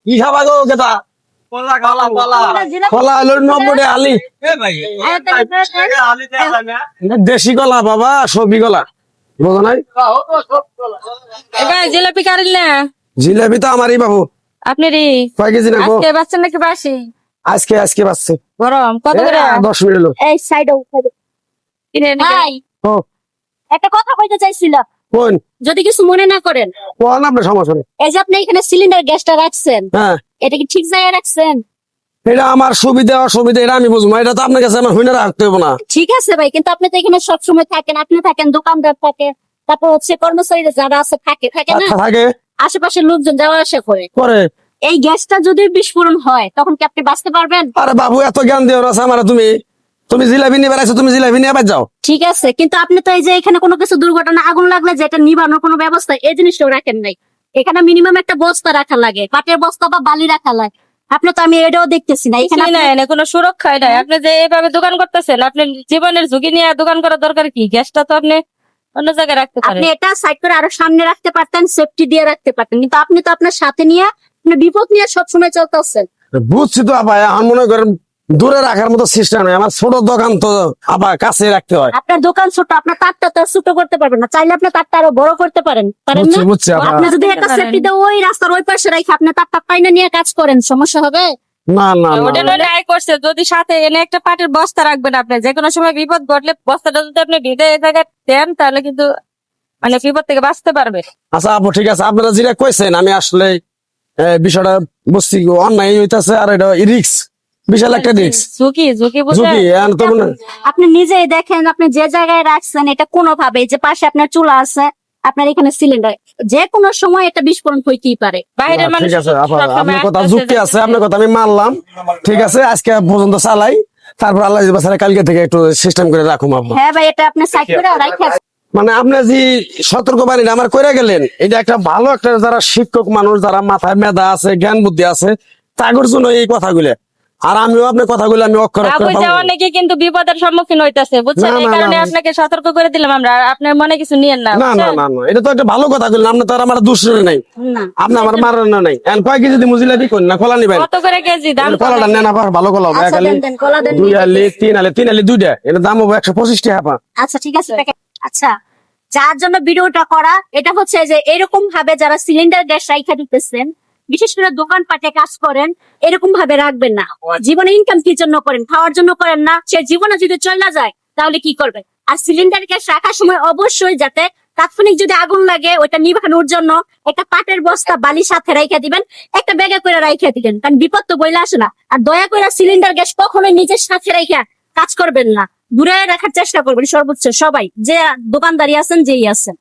কি খাবা গো কেতা কলা হলো 90 আলি দেশি কলা বাবা সবজি কলা বুঝো নাই এবার জিলাপি কারিল না জিলাপি তো আমারই বাবু আপনারই কয় কেজি না আজকে বাচ্চা নাকি বাসি আজকে বাসছে গরম কত করে 10 মিনিট হলো এই সাইডে কিনে নিবে? ভাই ও একটা কথা কইতে চাইছিলাম, কোন যদি কিছু মনে না করেন। কোন আপনার সমস্যা নেই এই যে আপনি এখানে সিলিন্ডার গ্যাসটা রাখছেন, হ্যাঁ এটা কি ঠিক জায়গায় রাখছেন? এটা আমার সুবিধা অসুবিধা এটা আমি বুঝবো এটা তো আপনার কাছে আমার হুইনা রাখতে হবে না ঠিক আছে ভাই, কিন্তু আপনি তো এখানে সবসময় থাকেন, আপনি থাকেন, দোকানদার থাকে, তারপর হচ্ছে কর্মচারীরা যারা আছে থাকে না, থাকে আশেপাশের লোকজন যাওয়া আসা করে। করে এই গ্যাসটা যদি বিস্ফোরণ হয় তখন কি আপনি বাঁচতে পারবেন? আরে বাবু এত জ্ঞান দিও না আমার তুমি জিলাপি নিয়ে বেড়াইছো তুমি জিলাপি নিয়ে বাদ যাও ঠিক আছে, কিন্তু আপনি তো এই যে এখানে কোনো কিছু দুর্ঘটনা আগুন লাগলে যেটা নিবানোর কোনো ব্যবস্থা এই জিনিসটাও রাখেন নাই। এখানে মিনিমাম একটা বস্তা রাখা লাগে, পাটের বস্তা বা বালি রাখা লাগে। আপনি তো আমি এটাও দেখতেছি না এখানে। কিছুই নাই, এনে কোনো সুরক্ষাই নাই। আপনি যে এইভাবে দোকান করতেছেন, আপনি জীবনের ঝুঁকি নিয়ে দোকান করার দরকার কি? গ্যাসটা তো আপনি অন্য জায়গায় রাখতে পারেন। আপনি এটা সাইড করে আরো সামনে রাখতে পারতেন, সেফটি দিয়ে রাখতে পারতেন, কিন্তু আপনি তো আপনার সাথে নিয়ে আপনি বিপদ নিয়ে সবসময় চলতেছেন। বুঝছি তো আপা এখন মনে করেন দূরে রাখার মতো সিস্টেম নেই আমার ছোট দোকান তো আপা কাছে রাখতে হয় আপনার দোকান ছোট, আপনার তারটা তো ছোট করতে পারবেন না, চাইলে আপনি তারটা আরো বড় করতে পারেন না? বুঝছি আপা আপনি যদি একটা সেফটি দিয়ে ওই রাস্তার ওই পাশে রাখে আপনি তারটা পাইনা নিয়ে কাজ করেন, সমস্যা হবে? না না ওটা না ট্রাই করছে, যদি সাথে এনে একটা পাটের বস্তা রাখবেন, আপনি যে কোনো সময় বিপদ ঘটলে বস্তাটা যদি আপনি ভিজে এই জায়গায় দেন তাহলে কিন্তু মানে বিপদ থেকে বাঁচতে পারবে। আচ্ছা আপু ঠিক আছে আপনারা যেটা কইছেন আমি আসলে বিষয়টা বুঝছি অন্যায় হইতাছে আর এটা রিক্স বিশাল একটা রিক্স ঝুঁকি বুঝে ঝুঁকি এখন তো মনে আপনি নিজেই দেখেন, আপনি যে জায়গায় রাখছেন এটা কোনোভাবে, যে পাশে আপনার চুলা আছে, আপনার এখানে সিলিন্ডার, যে কোনো সময় এটা বিস্ফোরণ হইতেই পারে। বাইরের মানুষ ঠিক আছে আপা সবসময় আপনার কথা আসতেছে, যুক্তি আছে আপনার কথা আমি মানলাম ঠিক আছে আজকে পর্যন্ত চালাই তারপর আল্লাহ কালকে থেকে একটু সিস্টেম করে রাখুন আপু হ্যাঁ ভাই, এটা আপনি সাইড করে রাখেন। মানে আপনি যে সতর্ক বাণীটা আমার কইরা গেলেন এটা একটা ভালো একটা যারা শিক্ষক মানুষ যারা মাথায় মেধা আছে জ্ঞান বুদ্ধি আছে তাদের জন্য এই কথাগুলো আর আমিও আপনার কথাগুলো আমি অক্ষর অক্ষর বাবু পালন করি। অনেকে কিন্তু বিপদের সম্মুখীন হইতাছে বুঝছেন, না, এই না, কারণে না। আপনাকে সতর্ক করে দিলাম আমরা। আর আপনার মনে কিছু নিয়েন না, না না বুঝছেন? না না এটা তো একটা ভালো কথা বললেন আপনি তো আর আমার দুশ্মনী নাই না আপনি আমার মারানো নাই এখন কয় কেজি মুজিলা দি কোন না কলা নিবেন কত করে কেজি দাম? কলাটা নেন আবার ভালো কলা হবে আচ্ছা, এক আলি দেন, কলা দেন। 2 আলি 3 আলি দুইটা এর দাম হবে 125 টাকা আচ্ছা ঠিক আছে। আচ্ছা, যার জন্য ভিডিওটা করা এটা হচ্ছে যে এরকম ভাবে যারা সিলিন্ডার গ্যাস রাইখা দিতেছেন, বিশেষ করে দোকানপাটে কাজ করেন, এরকম ভাবে রাখবেন না। জীবনে ইনকাম কি জন্য করেন? খাওয়ার জন্য করেন না? সে জীবনে যদি চলে যায় তাহলে কি করবে? আর সিলিন্ডার গ্যাস রাখার সময় অবশ্যই যাতে তাৎক্ষণিক যদি আগুন লাগে ওইটা নিভানোর জন্য একটা পাটের বস্তা বালি সাথে রাইখা দিবেন, একটা ব্যাগে করে রাইখা দিবেন, কারণ বিপদ তো বইলে আসে না। আর দয়া করে সিলিন্ডার গ্যাস কখনোই নিজের সাথে রাইখা কাজ করবেন না, দূরে রাখার চেষ্টা করবেন সর্বোচ্চ সবাই, যে দোকানদারি আছেন যেই আছেন।